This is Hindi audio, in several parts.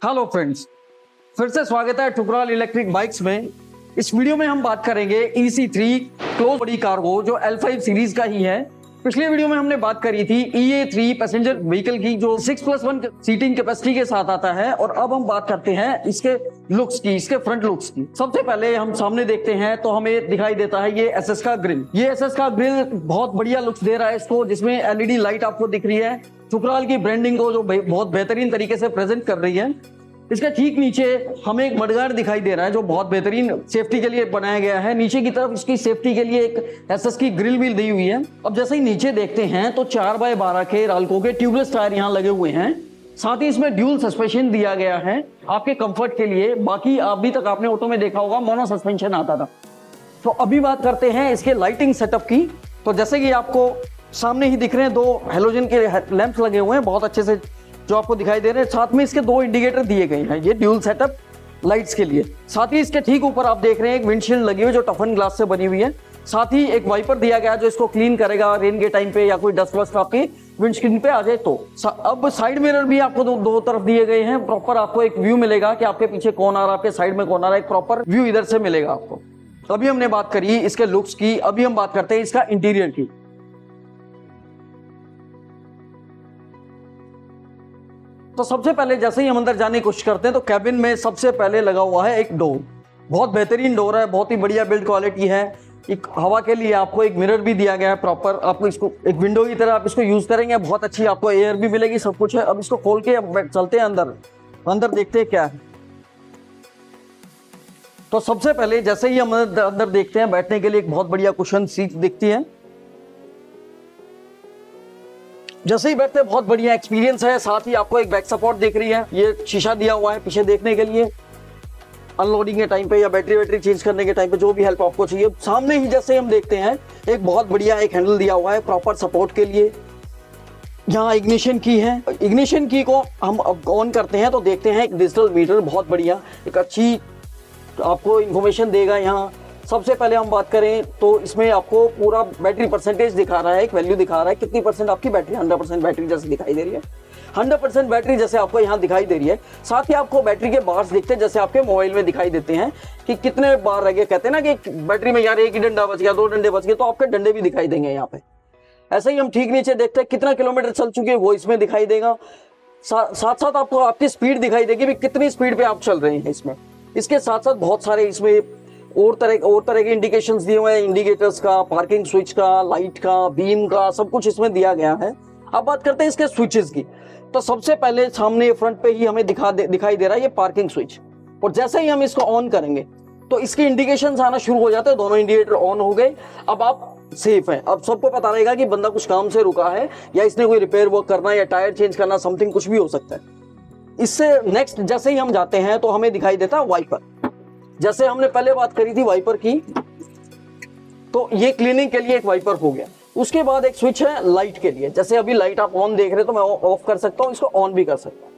हेलो फ्रेंड्स, फिर से स्वागत है ठुकराल इलेक्ट्रिक बाइक्स में। इस वीडियो में हम बात करेंगे EC3 क्लोज बॉडी कार्गो जो L5 सीरीज का ही है। पिछले वीडियो में हमने बात करी थी EA3 पैसेंजर व्हीकल की जो 6+1 सीटिंग कैपेसिटी के साथ आता है। और अब हम बात करते हैं इसके लुक्स की, इसके फ्रंट लुक्स की। सबसे पहले हम सामने देखते हैं तो हमें दिखाई देता है ये SS का ग्रिल। ये SS का ग्रिल बहुत बढ़िया लुक्स दे रहा है इसको, जिसमें LED लाइट आपको दिख रही है। ठुकराल की ब्रांडिंग को जो बहुत बेहतरीन तरीके से प्रेजेंट कर रही है। इसके ठीक नीचे हमें एक मडगार्ड दिखाई दे रहा है जो बहुत बेहतरीन सेफ्टी के लिए बनाया गया है। नीचे की तरफ इसकी सेफ्टी के लिए एक SS की ग्रिल भी दी हुई है। अब जैसे ही नीचे देखते हैं तो 4x12 के राल्को के ट्यूबलेस टायर यहाँ लगे हुए हैं। साथ ही इसमें ड्यूल सस्पेंशन दिया गया है आपके कंफर्ट के लिए। बाकी अभी तक आपने ऑटो में देखा होगा मोनो सस्पेंशन आता था। तो अभी बात करते हैं इसके लाइटिंग सेटअप की। तो जैसे कि आपको सामने ही दिख रहे हैं, 2 हेलोजन के लैंप्स लगे हुए हैं बहुत अच्छे से जो आपको दिखाई दे रहे हैं। साथ में इसके 2 इंडिकेटर दिए गए हैं, ये ड्यूल सेटअप लाइट्स के लिए। साथ ही इसके ठीक ऊपर आप देख रहे हैं एक विंडशील्ड लगी हुई है जो टफन ग्लास से बनी हुई है। साथ ही एक वाइपर दिया गया जो इसको क्लीन करेगा रेन के टाइम पे या कोई डस्ट वस्ट आपकी विंडस्क्रीन पे आ जाए तो। अब साइड मिरर भी आपको दो तरफ दिए गए हैं। प्रॉपर आपको एक व्यू मिलेगा कि आपके पीछे कौन आ रहा है, आपके साइड में कौन आ रहा है। एक प्रॉपर व्यू इधर से मिलेगा आपको। अभी हमने बात करी इसके लुक्स की, अभी हम बात करते हैं इसका इंटीरियर की। तो सबसे पहले जैसे ही हम अंदर जाने की कोशिश करते हैं तो कैबिन में सबसे पहले लगा हुआ है एक डोर। बहुत बेहतरीन डोर है, बहुत ही बढ़िया बिल्ड क्वालिटी है। एक हवा के लिए आपको एक मिरर भी दिया गया है प्रॉपर। आपको इसको एक विंडो की तरह आप इसको यूज करेंगे, बहुत अच्छी आपको एयर भी मिलेगी, सब कुछ है। अब इसको खोल के अब चलते हैं अंदर देखते हैं क्या है। तो सबसे पहले जैसे ही हम अंदर देखते हैं, बैठने के लिए एक बहुत बढ़िया कुशन सीट दिखती है। जैसे ही बैठते बहुत बढ़िया एक्सपीरियंस है। साथ ही आपको एक बैक सपोर्ट दिख रही है, ये शीशा दिया हुआ है पीछे देखने के लिए, अनलोडिंग के टाइम पे या बैटरी चेंज करने के टाइम पे जो भी हेल्प आपको चाहिए। सामने ही जैसे हम देखते हैं एक बहुत बढ़िया एक हैंडल दिया हुआ है प्रॉपर सपोर्ट के लिए। यहाँ इग्निशन की है, इग्निशन की को हम अब ऑन करते हैं तो देखते हैं एक डिजिटल मीटर बहुत बढ़िया एक अच्छी आपको इंफॉर्मेशन देगा। यहाँ सबसे पहले हम बात करें तो इसमें आपको पूरा बैटरी परसेंटेज दिखा रहा है, एक वैल्यू दिखा रहा है कितनी परसेंट आपकी बैटरी, 100% बैटरी जैसे दिखाई दे रही है। 100% बैटरी जैसे आपको यहाँ दिखाई दे रही है। साथ ही आपको बैटरी के बार्स दिखते हैं जैसे आपके मोबाइल में दिखाई देते हैं कि कितने बार रह गए। कहते हैं ना कि बैटरी में यार एक ही डंडा बच गया, 2 डंडे बच गए, तो आपके डंडे भी दिखाई देंगे यहाँ पे। ऐसे ही हम ठीक नीचे देखते हैं कितना किलोमीटर चल चुके हैं वो इसमें दिखाई देगा। साथ आपको आपकी स्पीड दिखाई देगी भी कितनी स्पीड पे आप चल रहे हैं इसमें। इसके साथ साथ बहुत सारे इसमें और तरह के इंडिकेशंस दिए हुए हैं, इंडिकेटर्स का, पार्किंग स्विच का, लाइट का, बीम का, सब कुछ इसमें दिया गया है। अब बात करते हैं इसके स्विचेस की। तो सबसे पहले सामने फ्रंट पे ही हमें दिखाई दे रहा है ये पार्किंग स्विच। और जैसे ही हम इसको ऑन करेंगे तो इसके इंडिकेशंस आना शुरू हो जाते हैं। दोनों इंडिकेटर ऑन हो गए। अब आप सेफ है। अब सबको पता रहेगा कि बंदा कुछ काम से रुका है या इसने कोई रिपेयर वर्क करना या टायर चेंज करना, समथिंग कुछ भी हो सकता है। इससे नेक्स्ट जैसे ही हम जाते हैं तो हमें दिखाई देता है वाइपर। जैसे हमने पहले बात करी थी वाइपर की, तो ये क्लीनिंग के लिए एक वाइपर हो गया। उसके बाद एक स्विच है लाइट के लिए। जैसे अभी लाइट आप ऑन देख रहे हैं तो मैं ऑफ कर सकता हूँ, इसको ऑन भी कर सकता हूँ।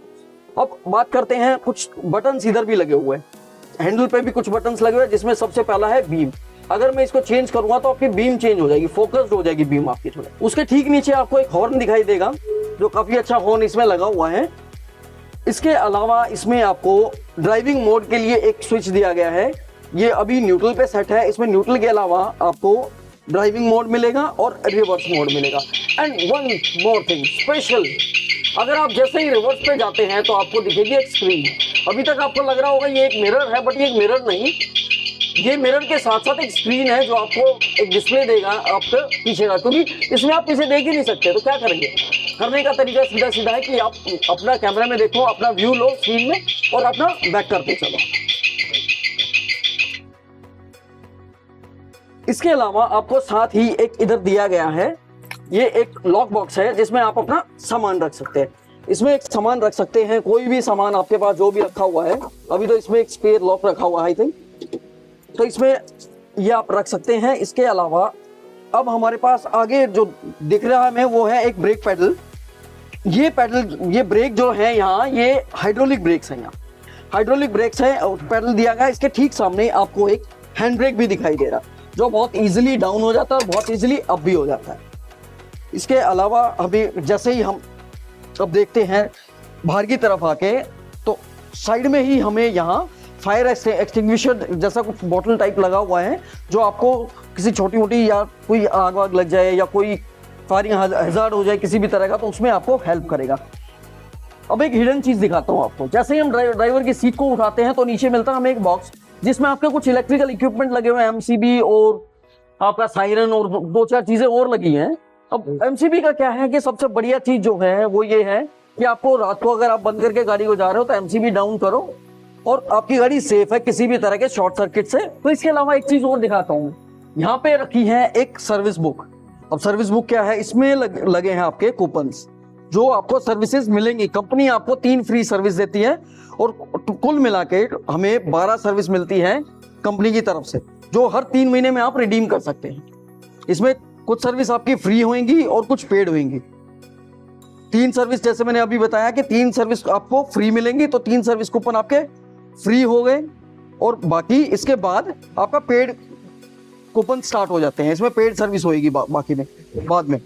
अब बात करते हैं कुछ बटन्स इधर भी लगे हुए हैं, हैंडल पे भी कुछ बटन्स लगे हुए हैं, जिसमें सबसे पहला है बीम। अगर मैं इसको चेंज करूंगा तो आपकी बीम चेंज हो जाएगी, फोकस्ड हो जाएगी बीम आपकी थोड़ी। उसके ठीक नीचे आपको एक हॉर्न दिखाई देगा जो काफी अच्छा हॉर्न इसमें लगा हुआ है। इसके अलावा इसमें आपको ड्राइविंग मोड के लिए एक स्विच दिया गया है। ये अभी न्यूट्रल पे सेट है। इसमें न्यूट्रल के अलावा आपको ड्राइविंग मोड मिलेगा और रिवर्स मोड मिलेगा। And one more thing special, अगर आप जैसे ही रिवर्स पे जाते हैं तो आपको दिखेगी एक स्क्रीन। अभी तक आपको लग रहा होगा ये एक मिरर है, बट ये एक मिरर नहीं, ये मिरर के साथ साथ एक स्क्रीन है जो आपको एक डिस्प्ले देगा आपके पीछे का, क्योंकि इसमें आप पीछे देख ही नहीं सकते। तो क्या करेंगे, करने का तरीका सीधा है कि आप अपना कैमरा में देखो, अपना व्यू लो स्क्रीन में और अपना बैक करते चलो। इसके अलावा आपको साथ ही एक इधर दिया गया है, ये एक लॉक बॉक्स है जिसमें आप अपना सामान रख सकते हैं। इसमें एक सामान रख सकते हैं, कोई भी सामान आपके पास जो भी रखा हुआ है। अभी तो इसमें एक स्पेयर लॉक रखा हुआ है आई थिंक, तो इसमें ये आप रख सकते हैं। इसके अलावा अब हमारे पास आगे जो दिख रहा है वो है एक ब्रेक पैडल। ये ब्रेक जो है यहाँ, ये हाइड्रोलिक ब्रेक्स हैं। यहाँ हाइड्रोलिक ब्रेक्स है और पैडल दिया गया है। इसके ठीक सामने आपको एक हैंड ब्रेक भी दिखाई दे रहा है जो बहुत इजीली डाउन हो जाता है और बहुत इजीली अप भी हो जाता है। इसके अलावा अभी जैसे ही हम अब देखते हैं बाहर की तरफ आके, तो साइड में ही हमें यहाँ फायर एक्सटिंग्विशर जैसा कुछ बॉटल टाइप लगा हुआ है, जो आपको किसी छोटी मोटी या कोई आग वाग लग जाए या कोई फायरिंग हैजार्ड हो जाए किसी भी तरह का, तो उसमें आपको हेल्प करेगा। अब एक हिडन चीज दिखाता हूँ आपको। जैसे ही हम ड्राइवर की सीट को उठाते हैं तो नीचे मिलता है हमें एक बॉक्स, जिसमें आपके कुछ इलेक्ट्रिकल इक्विपमेंट लगे हुए हैं, एमसीबी और आपका सायरन और 2-4 चीजें और लगी हैं। अब एमसीबी का क्या है कि सबसे बढ़िया चीज जो है वो ये है कि आपको रात को अगर आप बंद करके गाड़ी को जा रहे हो तो एमसीबी डाउन करो और आपकी गाड़ी सेफ है किसी भी तरह के शॉर्ट सर्किट से। तो इसके अलावा एक चीज और दिखाता हूँ, यहाँ पे रखी है एक सर्विस बुक। अब सर्विस बुक क्या है, इसमें लगे हैं आपके कूपन्स जो आपको सर्विसेज मिलेंगी। कंपनी आपको 3 फ्री सर्विस देती है और कुल मिला के हमें 12 सर्विस मिलती है कंपनी की तरफ से, जो हर 3 महीने में आप रिडीम कर सकते हैं। इसमें कुछ सर्विस आपकी फ्री होंगी और कुछ पेड होंगी। 3 सर्विस जैसे मैंने अभी बताया कि 3 सर्विस आपको फ्री मिलेंगी, तो 3 सर्विस कूपन आपके फ्री हो गए और बाकी इसके बाद आपका पेड कूपन स्टार्ट हो जाते हैं। इसमें पेड सर्विस होगी बाकी में बाद में।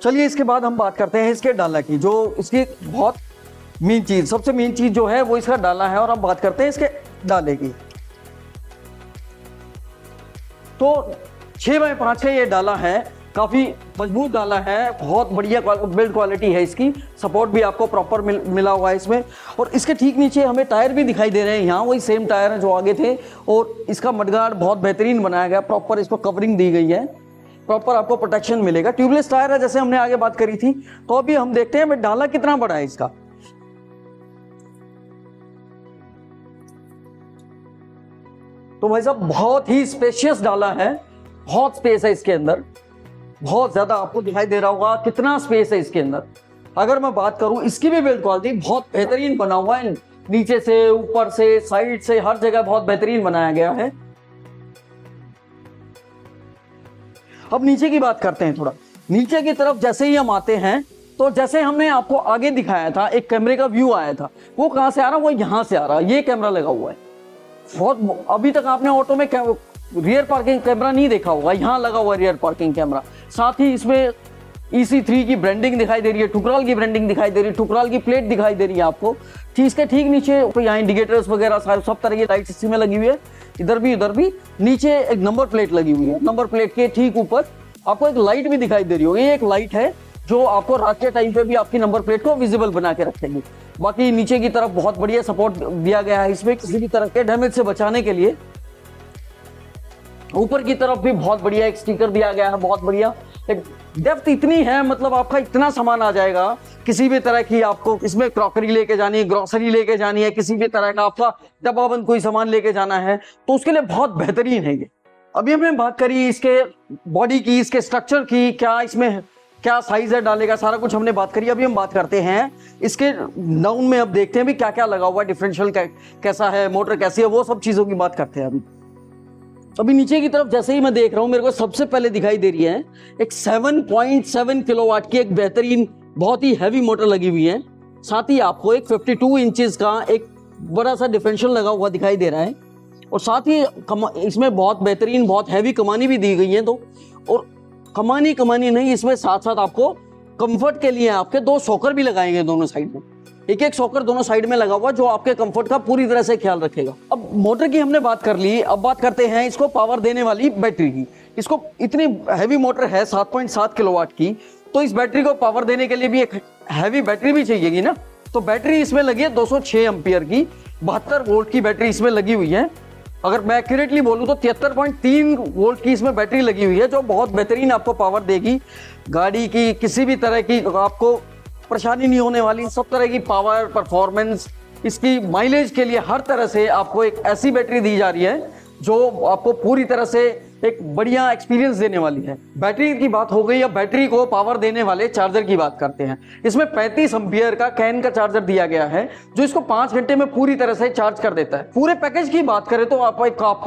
चलिए इसके बाद हम बात करते हैं इसके डाला की, जो इसकी बहुत मेन चीज, सबसे मेन चीज जो है वो इसका डाला है। और हम बात करते हैं इसके डाले की। तो 6x5 का ये डाला है, काफी मजबूत डाला है, बहुत बढ़िया बिल्ड क्वालिटी है इसकी। सपोर्ट भी आपको प्रॉपर मिला हुआ है इसमें। और इसके ठीक नीचे हमें टायर भी दिखाई दे रहे हैं, यहाँ वही सेम टायर है जो आगे थे। और इसका मडगार्ड बहुत बेहतरीन बनाया गया, प्रॉपर इसको कवरिंग दी गई है, प्रॉपर आपको प्रोटेक्शन मिलेगा। ट्यूबलेस टायर है जैसे हमने आगे बात करी थी। तो अभी हम देखते हैं डाला कितना बड़ा है इसका। तो भाई साहब बहुत ही स्पेशियस डाला है, बहुत स्पेस है इसके अंदर, बहुत ज्यादा आपको दिखाई दे रहा होगा कितना स्पेस है इसके अंदर। अगर मैं बात करूं इसकी भी बिल्ड क्वालिटी बहुत बेहतरीन बना हुआ है, नीचे से ऊपर से साइड से हर जगह बहुत बेहतरीन बनाया गया है। अब नीचे की बात करते हैं थोड़ा। नीचे की तरफ जैसे ही हम आते हैं तो जैसे हमने आपको आगे दिखाया था एक कैमरे का व्यू आया था, वो कहां से आ रहा है, वो यहां से आ रहा है। ये कैमरा लगा हुआ है बहुत, अभी तक आपने ऑटो में रियर पार्किंग कैमरा नहीं देखा होगा, यहाँ लगा हुआ है रियर पार्किंग कैमरा। साथ ही इसमें EC3 की ब्रांडिंग दिखाई दे रही है, ठुकराल की ब्रांडिंग दिखाई दे रही है, ठुकराल की प्लेट दिखाई दे रही है आपको। इसके ठीक नीचे तो यहाँ इंडिकेटर्स वगैरह सारे सब तरह की लाइट्स इसी में लगी हुई है, इधर भी उधर भी। नीचे एक नंबर प्लेट लगी हुई है, नंबर प्लेट के ठीक ऊपर आपको एक लाइट भी दिखाई दे रही होगी। ये एक लाइट है जो आपको रात के टाइम पे भी आपकी नंबर प्लेट को विजिबल बना के रखेगी। बाकी नीचे की तरफ बहुत बढ़िया सपोर्ट दिया गया है इसमें किसी भी तरह के डैमेज से बचाने के लिए। ऊपर की तरफ भी बहुत बढ़िया एक स्टिकर दिया गया है, बहुत बढ़िया। एक डेप्थ इतनी है, मतलब आपका इतना सामान आ जाएगा किसी भी तरह की, आपको इसमें क्रॉकरी लेके जानी है, ग्रोसरी लेके जानी है, किसी भी तरह का आपका डब्बाबंद कोई सामान लेके जाना है तो उसके लिए बहुत बेहतरीन है ये। अभी हमने बात करी इसके बॉडी की, इसके स्ट्रक्चर की, क्या इसमें क्या साइज है डालेगा, सारा कुछ हमने बात करी। अभी हम बात करते हैं इसके डाउन में, अब देखते हैं भी क्या क्या लगा हुआ है, डिफरेंशियल कैसा है, मोटर कैसी है, वो सब चीजों की बात करते हैं। अभी नीचे की तरफ जैसे ही मैं देख रहा हूं, मेरे को सबसे पहले दिखाई दे रही है एक 7.7 किलोवाट की एक बेहतरीन बहुत ही हैवी मोटर लगी हुई है। साथ ही आपको एक 52 इंचेस का एक बड़ा सा डिफरेंशियल लगा हुआ दिखाई दे रहा है। और साथ ही इसमें बहुत बेहतरीन बहुत हैवी कमानी भी दी गई है। तो और कमानी नहीं, इसमें साथ साथ आपको कंफर्ट के लिए आपके 2 शॉकर भी लगाए गए दोनों साइड में, एक शॉकर दोनों साइड में लगा हुआ जो आपके कंफर्ट का पूरी तरह से ख्याल रखेगा। अब मोटर की हमने बात कर ली, अब बात करते हैं इसको पावर देने वाली बैटरी की। इसको इतनी हैवी मोटर है 7.7 किलोवाट की, तो इस बैटरी को पावर देने के लिए भी एक हैवी बैटरी भी चाहिएगी ना। तो बैटरी इसमें लगी है 206 एम्पियर की, 72 वोल्ट की बैटरी इसमें लगी हुई है। अगर मैं एक्यूरेटली बोलूं तो 73.3 वोल्ट की इसमें बैटरी लगी हुई है, जो बहुत बेहतरीन आपको पावर देगी। गाड़ी की किसी भी तरह की आपको परेशानी नहीं होने वाली, सब तरह की पावर परफॉर्मेंस, इसकी माइलेज के लिए हर तरह से आपको एक ऐसी बैटरी दी जा रही है जो आपको पूरी तरह से एक बढ़िया एक्सपीरियंस देने वाली है। बैटरी की बात हो गई, अब बैटरी को पावर देने वाले चार्जर की बात करते हैं। इसमें 35 एम्पियर का कैन का चार्जर दिया गया है जो इसको 5 घंटे में पूरी तरह से चार्ज कर देता है। पूरे पैकेज की बात करें तो आपको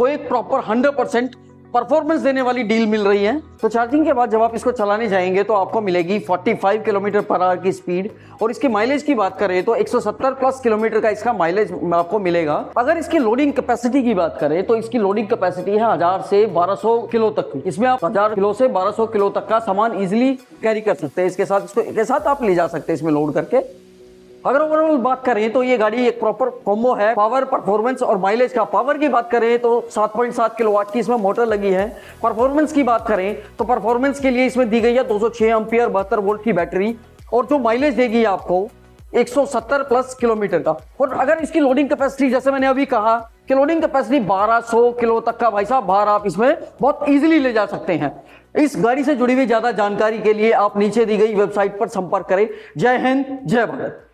एक प्रॉपर 100% परफॉर्मेंस देने वाली डील मिल रही है। तो चार्जिंग के बाद जब आप इसको चलाने जाएंगे तो आपको मिलेगी 45 किलोमीटर पर आवर की स्पीड, और इसके माइलेज की बात करें तो 170 प्लस किलोमीटर का इसका माइलेज आपको मिलेगा। अगर इसकी लोडिंग कैपेसिटी की बात करें तो इसकी लोडिंग कैपेसिटी है 1000 से 1200 किलो तक की। इसमें आप 1000 किलो से 1200 किलो तक का सामान इजिली कैरी कर सकते हैं। इसके साथ आप ले जा सकते हैं इसमें लोड करके। अगर ओवरऑल बात करें तो ये गाड़ी एक प्रॉपर कॉम्बो है पावर, परफॉर्मेंस और माइलेज का। पावर की बात करें तो 7.7 किलोवाट की इसमें मोटर लगी है। परफॉर्मेंस की बात करें तो परफॉर्मेंस के लिए इसमें दी गई है 206 एम्पियर 72 वोल्ट की बैटरी, और जो माइलेज देगी आपको 170 प्लस किलोमीटर का। और अगर इसकी लोडिंग कैपेसिटी, जैसे मैंने अभी कहा कि लोडिंग कैपेसिटी 1200 किलो तक का भाई साहब बाहर आप इसमें बहुत इजीली ले जा सकते हैं। इस गाड़ी से जुड़ी हुई ज्यादा जानकारी के लिए आप नीचे दी गई वेबसाइट पर संपर्क करें। जय हिंद, जय भारत।